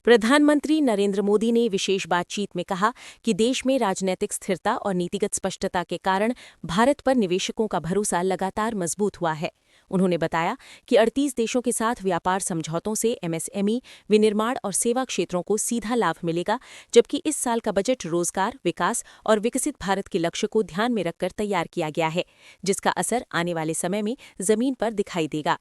प्रधानमंत्री नरेंद्र मोदी ने विशेष बातचीत में कहा कि देश में राजनीतिक स्थिरता और नीतिगत स्पष्टता के कारण भारत पर निवेशकों का भरोसा लगातार मजबूत हुआ है। उन्होंने बताया कि 38 देशों के साथ व्यापार समझौतों से एमएसएमई, विनिर्माण और सेवा क्षेत्रों को सीधा लाभ मिलेगा, जबकि इस साल का बजट रोजगार, विकास और विकसित भारत के लक्ष्य को ध्यान में रखकर तैयार किया गया है, जिसका असर आने वाले समय में जमीन पर दिखाई देगा।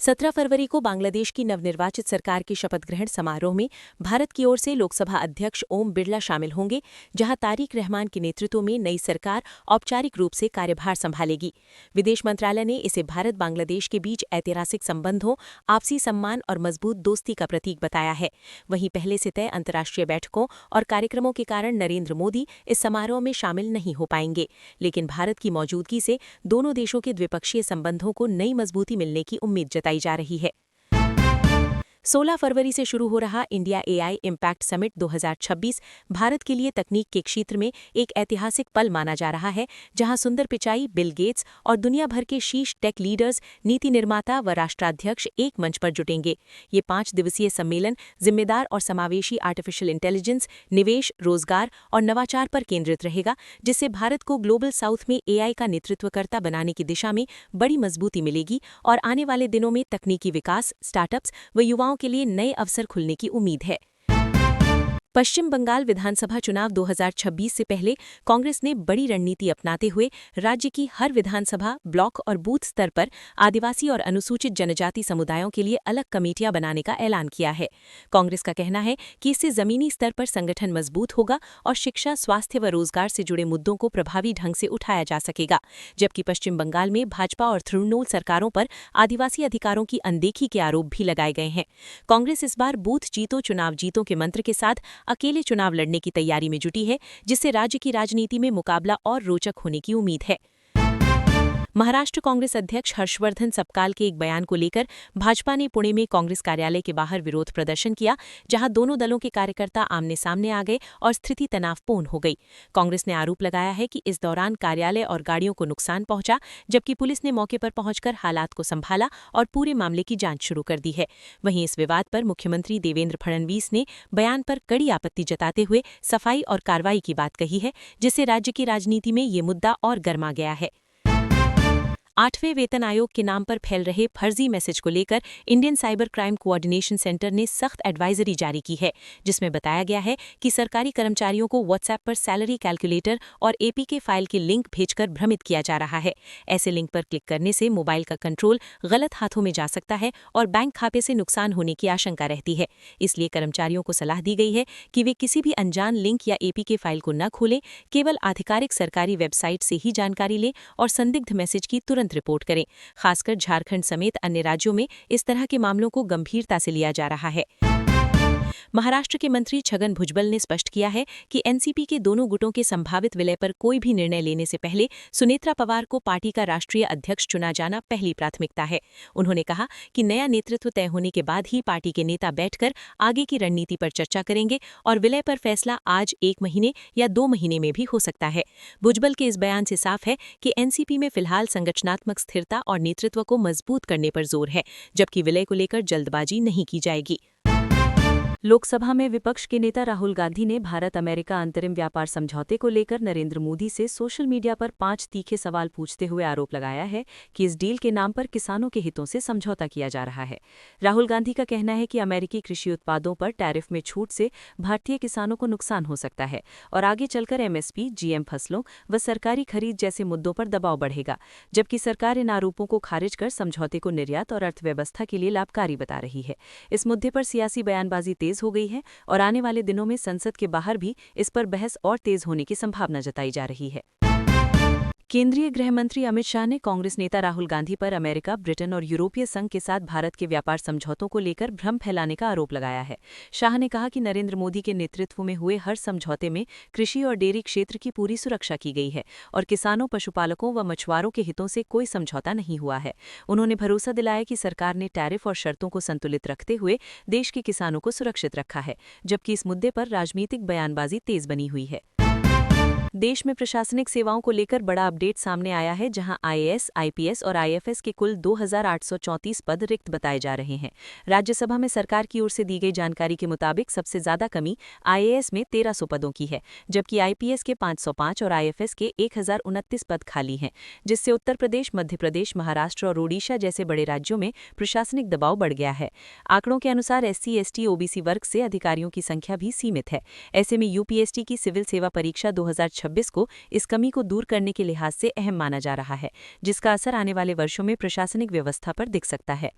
17 फरवरी को बांग्लादेश की नवनिर्वाचित सरकार के शपथ ग्रहण समारोह में भारत की ओर से लोकसभा अध्यक्ष ओम बिरला शामिल होंगे, जहां तारिक रहमान के नेतृत्व में नई सरकार औपचारिक रूप से कार्यभार संभालेगी। विदेश मंत्रालय ने इसे भारत बांग्लादेश के बीच ऐतिहासिक संबंधों, आपसी सम्मान और मजबूत दोस्ती का प्रतीक बताया है। वहीं पहले से तय अंतर्राष्ट्रीय बैठकों और कार्यक्रमों के कारण नरेंद्र मोदी इस समारोह में शामिल नहीं हो पाएंगे, लेकिन भारत की मौजूदगी से दोनों देशों के द्विपक्षीय संबंधों को नई मजबूती मिलने की उम्मीद जताई जा रही है। 16 फरवरी से शुरू हो रहा India AI impact summit 2026 Bharat के लिए तकनीक के क्षेत्र में एक ऐतिहासिक पल माना जा रहा है, जहां सुंदर पिचाई, बिल गेट्स और दुनिया भर के शीर्ष टेक लीडर्स, नीति निर्माता व राष्ट्राध्यक्ष एक मंच पर जुटेंगे। ये 5 दिवसीय सम्मेलन जिम्मेदार और समावेशी आर्टिफिशियल इंटेलिजेंस, निवेश, रोजगार और नवाचार पर केंद्रित रहेगा, जिससे भारत को ग्लोबल साउथ में एआई का नेतृत्वकर्ता बनाने की दिशा में बड़ी मजबूती मिलेगी और आने वाले दिनों में तकनीकी विकास, स्टार्टअप्स व युवाओं के लिए नए अवसर खुलने की उम्मीद है। पश्चिम बंगाल विधानसभा चुनाव 2026 से पहले कांग्रेस ने बड़ी रणनीति अपनाते हुए राज्य की हर विधानसभा, ब्लॉक और बूथ स्तर पर आदिवासी और अनुसूचित जनजाति समुदायों के लिए अलग कमेटियां बनाने का ऐलान किया है। कांग्रेस का कहना है कि इससे जमीनी स्तर पर संगठन मजबूत होगा और शिक्षा, स्वास्थ्य व रोजगार से जुड़े मुद्दों को प्रभावी ढंग से उठाया जा सकेगा, जबकि पश्चिम बंगाल में भाजपा और तृणमूल सरकारों पर आदिवासी अधिकारों की अनदेखी के आरोप भी लगाए गए हैं। कांग्रेस इस बार बूथ जीतो चुनाव जीतो के मंत्र के साथ अकेले चुनाव लड़ने की तैयारी में जुटी है, जिससे राज्य की राजनीति में मुकाबला और रोचक होने की उम्मीद है। महाराष्ट्र कांग्रेस अध्यक्ष हर्षवर्धन सपकाल के एक बयान को लेकर भाजपा ने पुणे में कांग्रेस कार्यालय के बाहर विरोध प्रदर्शन किया, जहां दोनों दलों के कार्यकर्ता आमने सामने आ गए और स्थिति तनावपूर्ण हो गई। कांग्रेस ने आरोप लगाया है कि इस दौरान कार्यालय और गाड़ियों को नुकसान पहुंचा, जबकि पुलिस ने मौके पर पहुंचकर हालात को संभाला और पूरे मामले की जांच शुरू कर दी है। वहीं इस विवाद पर मुख्यमंत्री देवेंद्र फडणवीस ने बयान पर कड़ी आपत्ति जताते हुए सफाई और कार्रवाई की बात कही है, जिससे राज्य की राजनीति में ये मुद्दा और गर्मा गया है। 8वें वेतन आयोग के नाम पर फैल रहे फर्जी मैसेज को लेकर Indian cyber crime coordination centre ने सख्त एडवाइजरी जारी की है, जिसमें बताया गया है कि सरकारी कर्मचारियों को व्हाट्सएप पर सैलरी कैलकुलेटर और एपीके फाइल के लिंक भेजकर भ्रमित किया जा रहा है। ऐसे लिंक पर क्लिक करने से मोबाइल का कंट्रोल गलत हाथों में जा सकता है और बैंक खाते से नुकसान होने की आशंका रहती है। इसलिए कर्मचारियों को सलाह दी गई है कि वे किसी भी अनजान लिंक या एपीके फाइल को न खोलें, केवल आधिकारिक सरकारी वेबसाइट से ही जानकारी लें और संदिग्ध मैसेज की तुरंत रिपोर्ट करें। खासकर झारखंड समेत अन्य राज्यों में इस तरह के मामलों को गंभीरता से लिया जा रहा है। महाराष्ट्र के मंत्री छगन भुजबल ने स्पष्ट किया है कि एनसीपी के दोनों गुटों के संभावित विलय पर कोई भी निर्णय लेने से पहले सुनेत्रा पवार को पार्टी का राष्ट्रीय अध्यक्ष चुना जाना पहली प्राथमिकता है। उन्होंने कहा कि नया नेतृत्व तय होने के बाद ही पार्टी के नेता बैठकर आगे की रणनीति पर चर्चा करेंगे और विलय पर फैसला आज 1 महीने या 2 महीने में भी हो सकता है। भुजबल के इस बयान से साफ है कि एनसीपी में फिलहाल संगठनात्मक स्थिरता और नेतृत्व को मजबूत करने पर जोर है, जबकि विलय को लेकर जल्दबाजी नहीं की जाएगी। लोकसभा में विपक्ष के नेता राहुल गांधी ने भारत अमेरिका अंतरिम व्यापार समझौते को लेकर नरेंद्र मोदी से सोशल मीडिया पर 5 तीखे सवाल पूछते हुए आरोप लगाया है कि इस डील के नाम पर किसानों के हितों से समझौता किया जा रहा है। राहुल गांधी का कहना है कि अमेरिकी कृषि उत्पादों पर टैरिफ में छूट से भारतीय किसानों को नुकसान हो सकता है और आगे चलकर एमएसपी, जीएम फसलों व सरकारी खरीद जैसे मुद्दों पर दबाव बढ़ेगा, जबकि सरकार इन आरोपों को खारिज कर समझौते को निर्यात और अर्थव्यवस्था के लिए लाभकारी बता रही है। इस मुद्दे पर सियासी बयानबाजी तेज हो गई है और आने वाले दिनों में संसद के बाहर भी इस पर बहस और तेज होने की संभावना जताई जा रही है। केंद्रीय गृह मंत्री अमित शाह ने कांग्रेस नेता राहुल गांधी पर अमेरिका, ब्रिटेन और यूरोपीय संघ के साथ भारत के व्यापार समझौतों को लेकर भ्रम फैलाने का आरोप लगाया है। शाह ने कहा कि नरेंद्र मोदी के नेतृत्व में हुए हर समझौते में कृषि और डेयरी क्षेत्र की पूरी सुरक्षा की गई है और किसानों, पशुपालकों व मछुआरों के हितों से कोई समझौता नहीं हुआ है। उन्होंने भरोसा दिलाया कि सरकार ने टैरिफ और शर्तों को संतुलित रखते हुए देश के किसानों को सुरक्षित रखा है, जबकि इस मुद्दे पर राजनीतिक बयानबाजी तेज बनी हुई है। देश में प्रशासनिक सेवाओं को लेकर बड़ा अपडेट सामने आया है, जहां आईएएस, आईपीएस और आईएफएस के कुल 2,834 पद रिक्त बताए जा रहे हैं। राज्यसभा में सरकार की ओर से दी गई जानकारी के मुताबिक सबसे ज्यादा कमी आईएएस में 1300 पदों की है, जबकि आईपीएस के 505 और आईएफएस के 1029 पद खाली हैं, जिससे उत्तर प्रदेश, मध्य प्रदेश, महाराष्ट्र और ओडिशा जैसे बड़े राज्यों में प्रशासनिक दबाव बढ़ गया है। आंकड़ों के अनुसार एससी, एसटी, ओबीसी वर्ग से अधिकारियों की संख्या भी सीमित है। ऐसे में यूपीएससी की सिविल सेवा परीक्षा 2026 को इस कमी को दूर करने के लिहाज से अहम माना जा रहा है, जिसका असर आने वाले वर्षों में प्रशासनिक व्यवस्था पर दिख सकता है।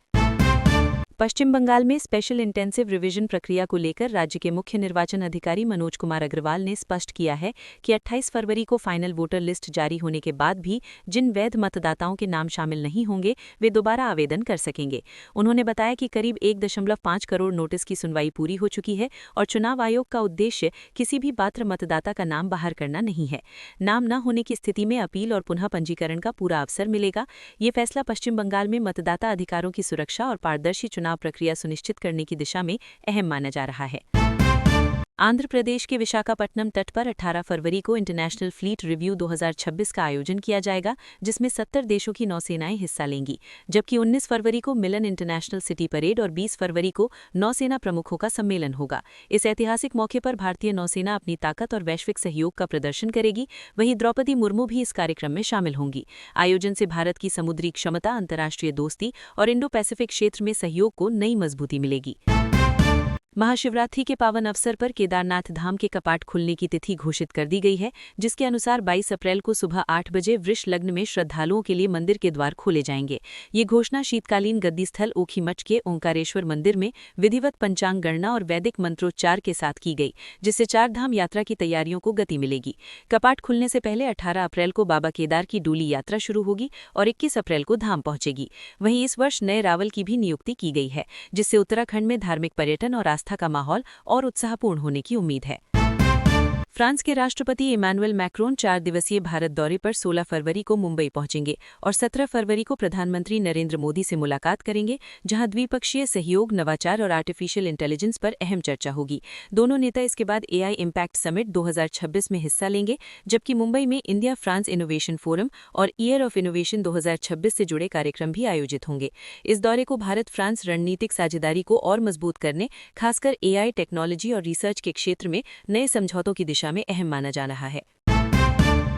पश्चिम बंगाल में स्पेशल इंटेंसिव रिवीजन प्रक्रिया को लेकर राज्य के मुख्य निर्वाचन अधिकारी मनोज कुमार अग्रवाल ने स्पष्ट किया है कि 28 फरवरी को फाइनल वोटर लिस्ट जारी होने के बाद भी जिन वैध मतदाताओं के नाम शामिल नहीं होंगे, वे दोबारा आवेदन कर सकेंगे। उन्होंने बताया कि करीब 1.5 करोड़ नोटिस की सुनवाई पूरी हो चुकी है और चुनाव आयोग का उद्देश्य किसी भी पात्र मतदाता का नाम बाहर करना नहीं है। नाम न होने की स्थिति में अपील और पुनः पंजीकरण का पूरा अवसर मिलेगा। ये फैसला पश्चिम बंगाल में मतदाता अधिकारों की सुरक्षा और पारदर्शी चुनाव प्रक्रिया सुनिश्चित करने की दिशा में अहम माना जा रहा है। आंध्र प्रदेश के विशाखापट्टनम तट पर 18 फरवरी को इंटरनेशनल फ्लीट रिव्यू 2026 का आयोजन किया जाएगा, जिसमें 70 देशों की नौसेनाएं हिस्सा लेंगी, जबकि 19 फरवरी को मिलन इंटरनेशनल सिटी परेड और 20 फरवरी को नौसेना प्रमुखों का सम्मेलन होगा। इस ऐतिहासिक मौके पर भारतीय नौसेना अपनी ताकत और वैश्विक सहयोग का प्रदर्शन करेगी। वहीं द्रौपदी मुर्मू भी इस कार्यक्रम में शामिल होंगी। आयोजन से भारत की समुद्री क्षमता, अंतर्राष्ट्रीय दोस्ती और इंडो पैसिफिक क्षेत्र में सहयोग को नई मजबूती मिलेगी। महाशिवरात्रि के पावन अवसर पर केदारनाथ धाम के कपाट खुलने की तिथि घोषित कर दी गई है, जिसके अनुसार 22 अप्रैल को सुबह 8 बजे वृष लग्न में श्रद्धालुओं के लिए मंदिर के द्वार खोले जाएंगे। ये घोषणा शीतकालीन गद्दी स्थल ओखीमठ के ओंकारेश्वर मंदिर में विधिवत पंचांग गणना और वैदिक मंत्रोच्चार के साथ की गई, जिससे चारधाम यात्रा की तैयारियों को गति मिलेगी। कपाट खुलने से पहले 18 अप्रैल को बाबा केदार की डोली यात्रा शुरू होगी और 21 अप्रैल को धाम पहुंचेगी। वहीं इस वर्ष नए रावल की भी नियुक्ति की गई है, जिससे उत्तराखंड में धार्मिक पर्यटन और आस्था का माहौल और उत्साहपूर्ण होने की उम्मीद है। फ्रांस के राष्ट्रपति इमैनुअल मैक्रोन 4 दिवसीय भारत दौरे पर 16 फरवरी को मुंबई पहुंचेंगे और 17 फरवरी को प्रधानमंत्री नरेंद्र मोदी से मुलाकात करेंगे, जहां द्विपक्षीय सहयोग, नवाचार और आर्टिफिशियल इंटेलिजेंस पर अहम चर्चा होगी। दोनों नेता इसके बाद एआई इम्पैक्ट समिट 2026 में हिस्सा लेंगे, जबकि मुंबई में इंडिया फ्रांस इनोवेशन फोरम और ईयर ऑफ इनोवेशन 2026 से जुड़े कार्यक्रम भी आयोजित होंगे। इस दौरे को भारत फ्रांस रणनीतिक साझेदारी को और मजबूत करने, खासकर एआई टेक्नोलॉजी और रिसर्च के क्षेत्र में नए समझौतों की दिशा में अहम माना जा रहा है।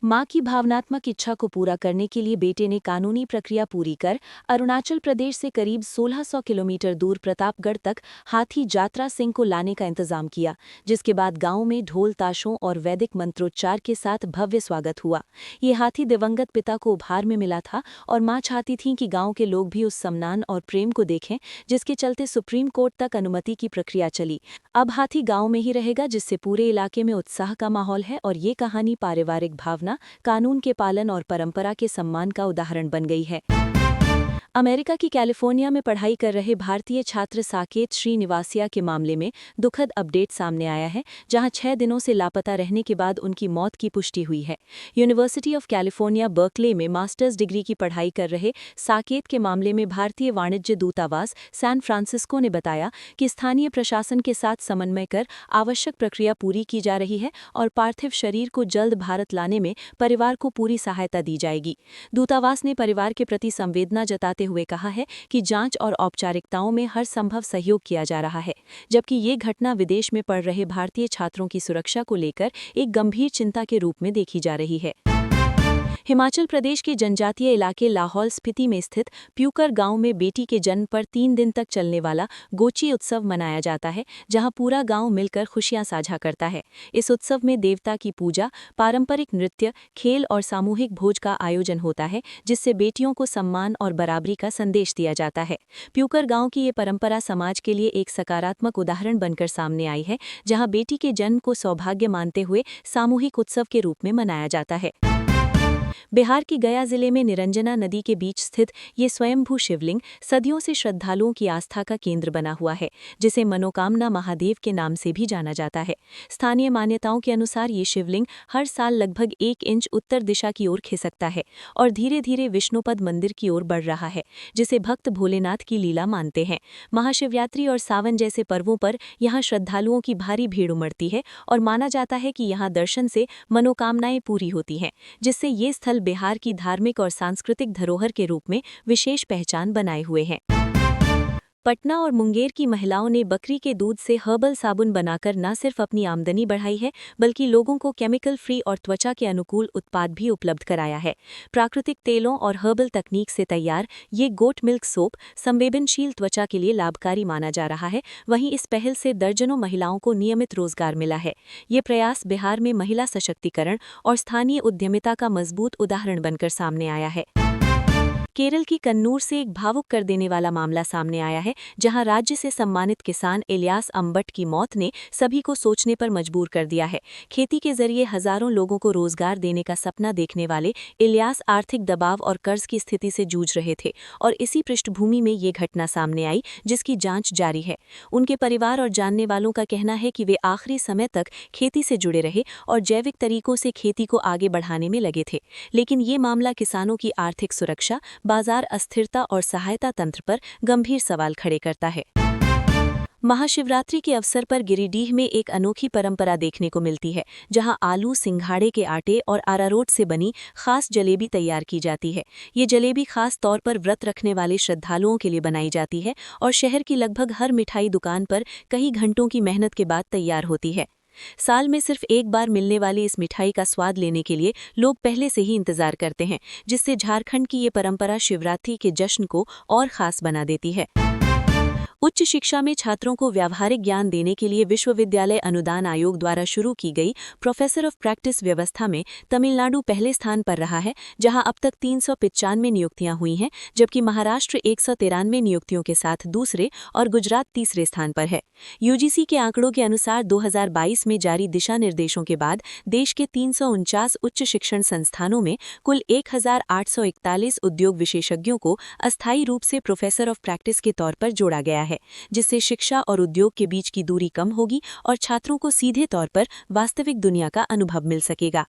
मां की भावनात्मक इच्छा को पूरा करने के लिए बेटे ने कानूनी प्रक्रिया पूरी कर अरुणाचल प्रदेश से करीब 1600 किलोमीटर दूर प्रतापगढ़ तक हाथी जात्रा सिंह को लाने का इंतजाम किया, जिसके बाद गांव में ढोल ताशों और वैदिक मंत्रोच्चार के साथ भव्य स्वागत हुआ। ये हाथी दिवंगत पिता को उपहार में मिला था और मां चाहती थीं कि गांव के लोग भी उस सम्मान और प्रेम को देखें, जिसके चलते सुप्रीम कोर्ट तक अनुमति की प्रक्रिया चली। अब हाथी गांव में ही रहेगा, जिससे पूरे इलाके में उत्साह का माहौल है और ये कहानी पारिवारिक भावना, कानून के पालन और परंपरा के सम्मान का उदाहरण बन गई है। अमेरिका की कैलिफोर्निया में पढ़ाई कर रहे भारतीय छात्र साकेत श्रीनिवासिया के मामले में दुखद अपडेट सामने आया है, जहां 6 दिनों से लापता रहने के बाद उनकी मौत की पुष्टि हुई है। यूनिवर्सिटी ऑफ कैलिफोर्निया बर्कले में मास्टर्स डिग्री की पढ़ाई कर रहे साकेत के मामले में भारतीय वाणिज्य दूतावास सैन फ्रांसिस्को ने बताया कि स्थानीय प्रशासन के साथ समन्वय कर आवश्यक प्रक्रिया पूरी की जा रही है और पार्थिव शरीर को जल्द भारत लाने में परिवार को पूरी सहायता दी जाएगी। दूतावास ने परिवार के प्रति संवेदना जताते हुए कहा है कि जांच और औपचारिकताओं में हर संभव सहयोग किया जा रहा है, जबकि ये घटना विदेश में पढ़ रहे भारतीय छात्रों की सुरक्षा को लेकर एक गंभीर चिंता के रूप में देखी जा रही है। हिमाचल प्रदेश के जनजातीय इलाके लाहौल स्पीति में स्थित प्यूकर गांव में बेटी के जन्म पर 3 दिन तक चलने वाला गोची उत्सव मनाया जाता है, जहां पूरा गांव मिलकर खुशियां साझा करता है। इस उत्सव में देवता की पूजा, पारंपरिक नृत्य, खेल और सामूहिक भोज का आयोजन होता है, जिससे बेटियों को सम्मान और बराबरी का संदेश दिया जाता है। प्यूकर गांव की ये परंपरा समाज के लिए एक सकारात्मक उदाहरण बनकर सामने आई है, जहां बेटी के जन्म को सौभाग्य मानते हुए सामूहिक उत्सव के रूप में मनाया जाता है। बिहार के गया जिले में निरंजना नदी के बीच स्थित ये स्वयंभू शिवलिंग सदियों से श्रद्धालुओं की आस्था का केंद्र बना हुआ है, जिसे मनोकामना महादेव के नाम से भी जाना जाता है। स्थानीय मान्यताओं के अनुसार ये शिवलिंग हर साल लगभग 1 इंच उत्तर दिशा की ओर खिसकता है और धीरे धीरे विष्णुपद मंदिर की ओर बढ़ रहा है, जिसे भक्त भोलेनाथ की लीला मानते हैं। महाशिवरात्रि और सावन जैसे पर्वों पर यहाँ श्रद्धालुओं की भारी भीड़ उमड़ती है और माना जाता है कि यहाँ दर्शन से मनोकामनाएं पूरी होती हैं, जिससे ये स्थल बिहार की धार्मिक और सांस्कृतिक धरोहर के रूप में विशेष पहचान बनाए हुए हैं। पटना और मुंगेर की महिलाओं ने बकरी के दूध से हर्बल साबुन बनाकर न सिर्फ अपनी आमदनी बढ़ाई है, बल्कि लोगों को केमिकल फ्री और त्वचा के अनुकूल उत्पाद भी उपलब्ध कराया है। प्राकृतिक तेलों और हर्बल तकनीक से तैयार ये गोट मिल्क सोप संवेदनशील त्वचा के लिए लाभकारी माना जा रहा है। वहीं इस पहल से दर्जनों महिलाओं को नियमित रोजगार मिला है। ये प्रयास बिहार में महिला सशक्तिकरण और स्थानीय उद्यमिता का मजबूत उदाहरण बनकर सामने आया है। केरल की कन्नूर से एक भावुक कर देने वाला मामला सामने आया है, जहां राज्य से सम्मानित किसान इलियास अम्बट की मौत ने सभी को सोचने पर मजबूर कर दिया है। खेती के जरिए हजारों लोगों को रोजगार देने का सपना देखने वाले इलियास आर्थिक दबाव और कर्ज की स्थिति से जूझ रहे थे और इसी पृष्ठभूमि में ये घटना सामने आई, जिसकी जांच जारी है। उनके परिवार और जानने वालों का कहना है कि वे आखिरी समय तक खेती से जुड़े रहे और जैविक तरीकों से खेती को आगे बढ़ाने में लगे थे, लेकिन ये मामला किसानों की आर्थिक सुरक्षा, बाजार अस्थिरता और सहायता तंत्र पर गंभीर सवाल खड़े करता है। महाशिवरात्रि के अवसर पर गिरिडीह में एक अनोखी परंपरा देखने को मिलती है, जहां आलू, सिंघाड़े के आटे और अरारोट से बनी खास जलेबी तैयार की जाती है। ये जलेबी खास तौर पर व्रत रखने वाले श्रद्धालुओं के लिए बनाई जाती है और शहर की लगभग हर मिठाई दुकान पर कई घंटों की मेहनत के बाद तैयार होती है। साल में सिर्फ एक बार मिलने वाली इस मिठाई का स्वाद लेने के लिए लोग पहले से ही इंतजार करते हैं, जिससे झारखंड की ये परंपरा शिवरात्रि के जश्न को और खास बना देती है। उच्च शिक्षा में छात्रों को व्यावहारिक ज्ञान देने के लिए विश्वविद्यालय अनुदान आयोग द्वारा शुरू की गई प्रोफेसर ऑफ प्रैक्टिस व्यवस्था में तमिलनाडु पहले स्थान पर रहा है, जहां अब तक 395 नियुक्तियां हुई हैं, जबकि महाराष्ट्र 193 नियुक्तियों के साथ दूसरे और गुजरात तीसरे स्थान पर है। यूजीसी के आंकड़ों के अनुसार 2022 में जारी दिशा निर्देशों के बाद देश के 349 उच्च शिक्षण संस्थानों में कुल 1841 उद्योग विशेषज्ञों को अस्थायी रूप से प्रोफेसर ऑफ प्रैक्टिस के तौर पर जोड़ा गया है, जिससे शिक्षा और उद्योग के बीच की दूरी कम होगी और छात्रों को सीधे तौर पर वास्तविक दुनिया का अनुभव मिल सकेगा।